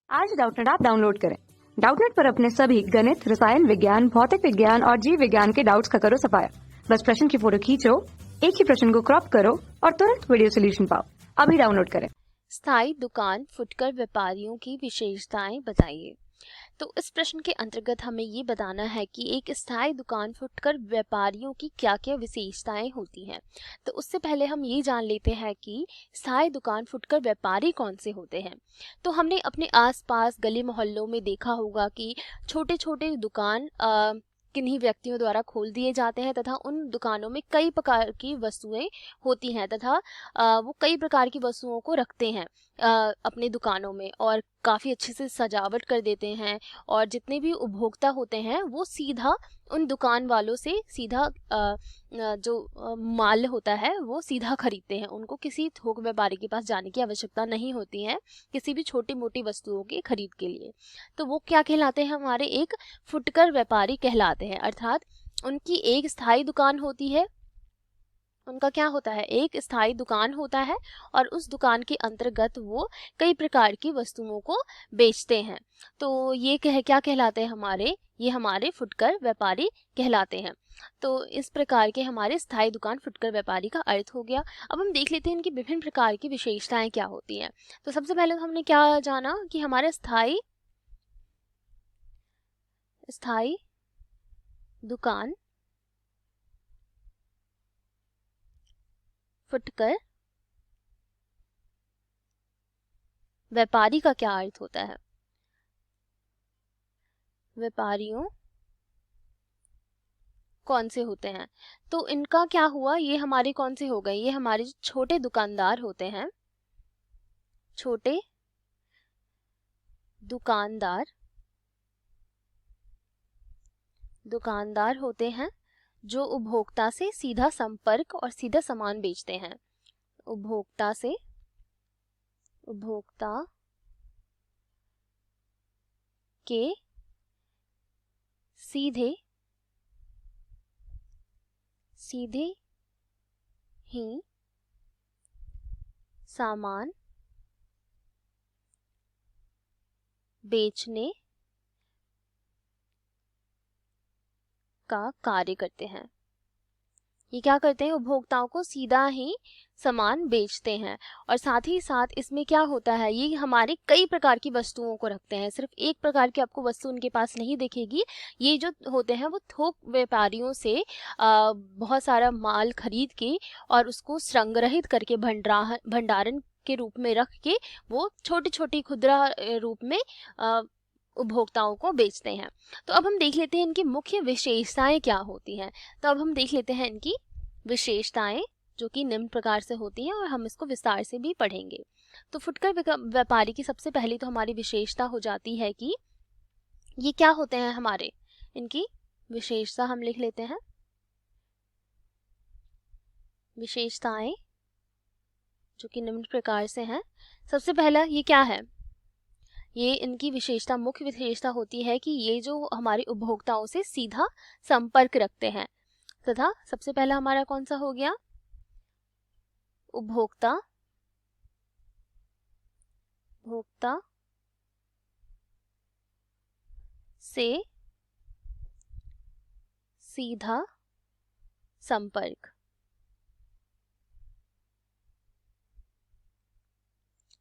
आज Doubtnut app download करें। Doubtnut पर अपने सभी गणित, रसायन विज्ञान, भौतिक विज्ञान और जीव विज्ञान के डाउट्स का करो सफाया। बस प्रश्न की फोटो खींचो, एक ही प्रश्न को क्रॉप करो और तुरंत वीडियो सोल्यूशन पाओ। अभी डाउनलोड करें। स्थायी दुकान फुटकर व्यापारियों की विशेषताएं बताइए। तो इस प्रश्न के अंतर्गत हमें ये बताना है कि एक स्थायी दुकान फुटकर व्यापारियों की क्या क्या विशेषताएं होती हैं। तो उससे पहले हम ये जान लेते हैं कि स्थायी दुकान फुटकर व्यापारी कौन से होते हैं। तो हमने अपने आसपास गली मोहल्लों में देखा होगा कि छोटे छोटे दुकान किन्हीं व्यक्तियों द्वारा खोल दिए जाते हैं तथा उन दुकानों में कई प्रकार की वस्तुएं होती हैं तथा वो कई प्रकार की वस्तुओं को रखते हैं अपने दुकानों में और काफ़ी अच्छे से सजावट कर देते हैं। और जितने भी उपभोक्ता होते हैं वो सीधा उन दुकान वालों से सीधा जो माल होता है वो सीधा खरीदते हैं। उनको किसी थोक व्यापारी के पास जाने की आवश्यकता नहीं होती है किसी भी छोटी मोटी वस्तुओं के खरीद के लिए। तो वो क्या कहलाते हैं, हमारे एक फुटकर व्यापारी कहलाते हैं। अर्थात उनकी एक स्थायी दुकान होती है, उनका क्या होता है, एक स्थायी दुकान होता है और उस दुकान के अंतर्गत वो कई प्रकार की वस्तुओं को बेचते हैं। तो ये क्या कहलाते हैं, ये हमारे फुटकर व्यापारी कहलाते हैं। तो इस प्रकार के हमारे स्थायी दुकान फुटकर व्यापारी का अर्थ हो गया। अब हम देख लेते हैं इनकी विभिन्न प्रकार की विशेषताएं क्या होती हैं। तो सबसे पहले तो हमने क्या जाना कि हमारे स्थायी दुकान फुटकर व्यापारी का क्या अर्थ होता है। व्यापारियों कौन से होते हैं, तो इनका क्या हुआ, ये हमारे कौन से हो गए, ये हमारे जो छोटे दुकानदार होते हैं, छोटे दुकानदार होते हैं जो उपभोक्ता से सीधा संपर्क और सीधा सामान बेचते हैं। उपभोक्ता के सीधे ही सामान बेचने का कार्य करते हैं। ये क्या करते हैं, उपभोक्ताओं को सीधा ही सामान बेचते हैं। और साथ ही साथ इसमें क्या होता है, ये हमारे कई प्रकार की वस्तुओं को रखते हैं। सिर्फ एक प्रकार की आपको वस्तु उनके पास नहीं दिखेगी। ये जो होते हैं वो थोक व्यापारियों से बहुत सारा माल खरीद के और उसको संग्रहित करके भंडारण के रूप में रख के वो छोटी छोटी खुदरा रूप में उपभोक्ताओं को बेचते हैं। तो अब हम देख लेते हैं इनकी मुख्य विशेषताएं क्या होती हैं। तो अब हम देख लेते हैं इनकी विशेषताएं जो कि निम्न प्रकार से होती हैं और हम इसको विस्तार से भी पढ़ेंगे। तो फुटकर व्यापारी की सबसे पहली तो हमारी विशेषता हो जाती है कि ये क्या होते हैं, हमारे इनकी विशेषता हम लिख लेते हैं। विशेषताएं जो कि निम्न प्रकार से हैं। सबसे पहला ये क्या है, ये इनकी विशेषता, मुख्य विशेषता होती है कि ये जो हमारे उपभोक्ताओं से सीधा संपर्क रखते हैं। तथा सबसे पहला हमारा कौन सा हो गया, उपभोक्ता से सीधा संपर्क।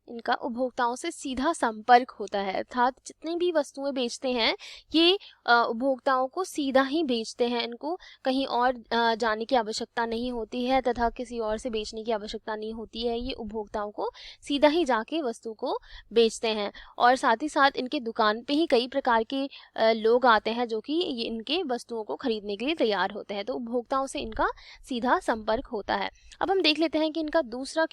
इनका उपभोक्ताओं से सीधा संपर्क होता है। अर्थात जितनी भी वस्तुएं बेचते हैं ये उपभोक्ताओं को सीधा ही बेचते हैं। इनको कहीं और जाने की आवश्यकता नहीं होती है तथा किसी और से बेचने की आवश्यकता नहीं होती है। ये उपभोक्ताओं को सीधा ही जाके वस्तु को बेचते हैं। और साथ ही साथ इनके दुकान पे ही कई प्रकार के लोग आते हैं जो कि ये इनके वस्तुओं को खरीदने के लिए तैयार होते हैं। तो उपभोक्ताओं से इनका सीधा संपर्क होता है। अब हम देख लेते हैं कि इनका दूसरा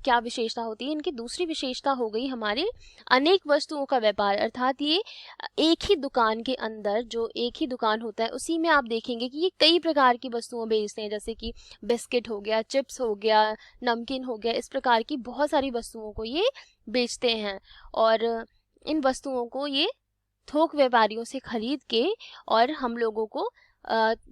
क्या विशेषता होती है। इनकी दूसरी विशेषता हो गई हमारे अनेक वस्तुओं का व्यापार। अर्थात ये एक ही दुकान के अंदर, जो एक ही दुकान होता है उसी में आप देखेंगे कि ये कई प्रकार की वस्तुएं बेचते हैं, जैसे कि बिस्किट हो गया, चिप्स हो गया, नमकीन हो गया, इस प्रकार की बहुत सारी वस्तुओं को ये बेचते हैं। और इन वस्तुओं को ये थोक व्यापारियों से खरीद के और हम लोगों को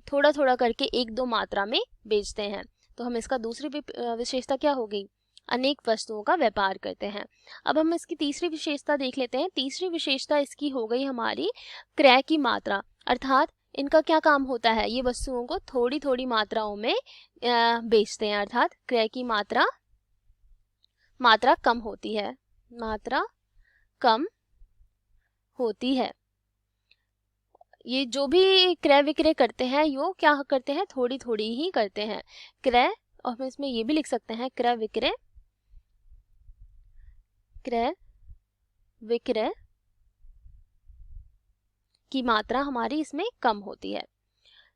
थोड़ा थोड़ा करके 1-2 मात्रा में बेचते हैं। तो हम इसका दूसरी विशेषता क्या हो गई, अनेक वस्तुओं का व्यापार करते हैं। अब हम इसकी तीसरी विशेषता देख लेते हैं। तीसरी विशेषता इसकी हो गई हमारी क्रय की मात्रा, अर्थात इनका क्या काम होता है, ये वस्तुओं को थोड़ी थोड़ी मात्राओं में बेचते हैं, अर्थात क्रय की मात्रा कम होती है, मात्रा कम होती है। ये जो भी क्रय विक्रय करते हैं यो क्या करते हैं, थोड़ी थोड़ी ही करते हैं। क्रय, और हम इसमें ये भी लिख सकते हैं क्रय विक्रय की मात्रा हमारी इसमें कम होती है।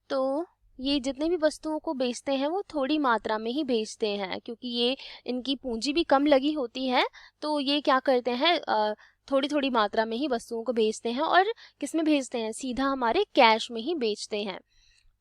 तो ये जितने भी वस्तुओं को बेचते हैं वो थोड़ी मात्रा में ही बेचते हैं, क्योंकि ये इनकी पूंजी भी कम लगी होती है, तो ये क्या करते हैं, थोड़ी थोड़ी मात्रा में ही वस्तुओं को बेचते हैं। और किस में बेचते हैं, सीधा हमारे कैश में ही बेचते हैं।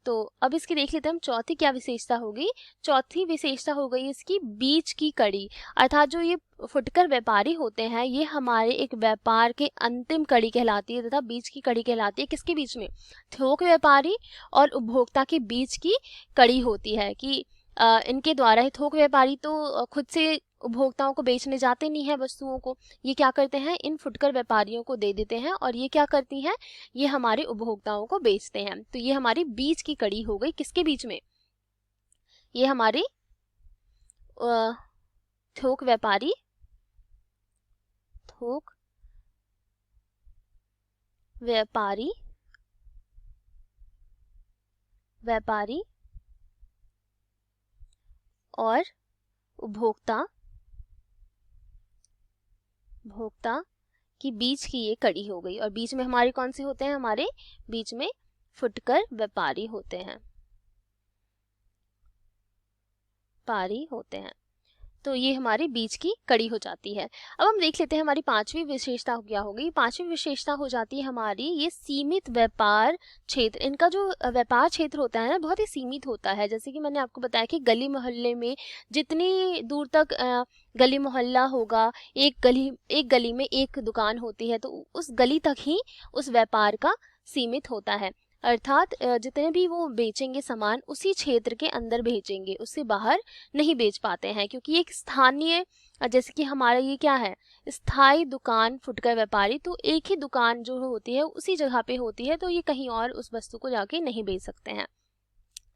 तो अब इसकी देख लेते हैं हम चौथी क्या विशेषता होगी। चौथी विशेषता हो गई इसकी बीच की कड़ी, अर्थात जो ये फुटकर व्यापारी होते हैं ये हमारे एक व्यापार के अंतिम कड़ी कहलाती है, तथा बीच की कड़ी कहलाती है किसके बीच में, थोक व्यापारी और उपभोक्ता के बीच की कड़ी होती है। कि इनके द्वारा ही थोक व्यापारी तो खुद से उपभोक्ताओं को बेचने जाते नहीं है वस्तुओं को, ये क्या करते हैं, इन फुटकर व्यापारियों को दे देते हैं, और ये क्या करती हैं, ये हमारे उपभोक्ताओं को बेचते हैं। तो ये हमारी बीच की कड़ी हो गई, किसके बीच में, ये हमारी थोक व्यापारी और उपभोक्ता की बीच की ये कड़ी हो गई। और बीच में हमारे कौन से होते हैं, हमारे बीच में फुटकर व्यापारी होते हैं, तो ये हमारी बीच की कड़ी हो जाती है। अब हम देख लेते हैं हमारी पांचवी विशेषता क्या होगी। पांचवी विशेषता हो जाती है हमारी ये सीमित व्यापार क्षेत्र। इनका जो व्यापार क्षेत्र होता है ना बहुत ही सीमित होता है। जैसे कि मैंने आपको बताया कि गली मोहल्ले में जितनी दूर तक गली मोहल्ला होगा, एक गली में एक दुकान होती है, तो उस गली तक ही उस व्यापार का सीमित होता है। अर्थात जितने भी वो बेचेंगे सामान उसी क्षेत्र के अंदर बेचेंगे, उससे बाहर नहीं बेच पाते हैं, क्योंकि एक स्थानीय, जैसे कि हमारा ये क्या है, स्थायी दुकान फुटकर व्यापारी, तो एक ही दुकान जो होती है उसी जगह पे होती है, तो ये कहीं और उस वस्तु को जाके नहीं बेच सकते हैं,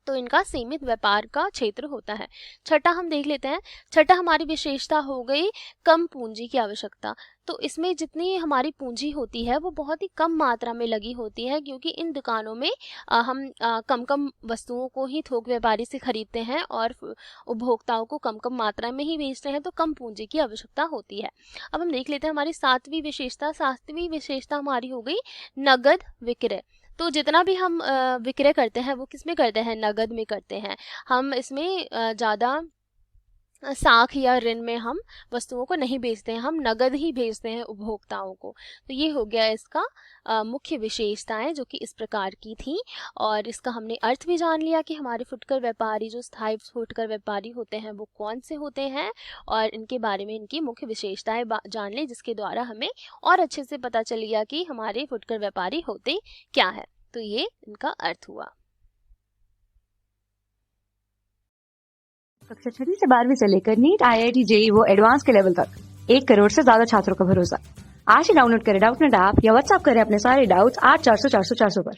तो इनका सीमित व्यापार का क्षेत्र होता है। छठा हम देख लेते हैं। छठा हमारी विशेषता हो गई कम पूंजी की आवश्यकता। तो इसमें जितनी हमारी पूंजी होती है वो बहुत ही कम मात्रा में लगी होती है, क्योंकि इन दुकानों में हम कम वस्तुओं को ही थोक व्यापारी से खरीदते हैं और उपभोक्ताओं को कम मात्रा में ही बेचते हैं, तो कम पूंजी की आवश्यकता होती है। अब हम देख लेते हैं हमारी सातवीं विशेषता। सातवीं विशेषता हमारी हो गई नगद विक्रय। तो जितना भी हम विक्रय करते हैं वो किस में करते हैं, नगद में करते हैं। हम इसमें ज़्यादा साख या ऋण में हम वस्तुओं को नहीं बेचते हैं, हम नगद ही भेजते हैं उपभोक्ताओं को। तो ये हो गया इसका मुख्य विशेषताएं जो कि इस प्रकार की थी। और इसका हमने अर्थ भी जान लिया कि हमारे फुटकर व्यापारी जो स्थायी फुटकर व्यापारी होते हैं वो कौन से होते हैं, और इनके बारे में इनकी मुख्य विशेषताएं जान ली, जिसके द्वारा हमें और अच्छे से पता चल गया कि हमारे फुटकर व्यापारी होते क्या है। तो ये इनका अर्थ हुआ। कक्षा 6 से 12वीं से लेकर नीट, IIT, JEE वो एडवांस के लेवल तक 1 करोड़ से ज्यादा छात्रों का भरोसा। आज ही डाउनलोड करें डाउटनेट ऐप या व्हाट्सएप करें अपने सारे डाउट्स 8400 400 400 पर।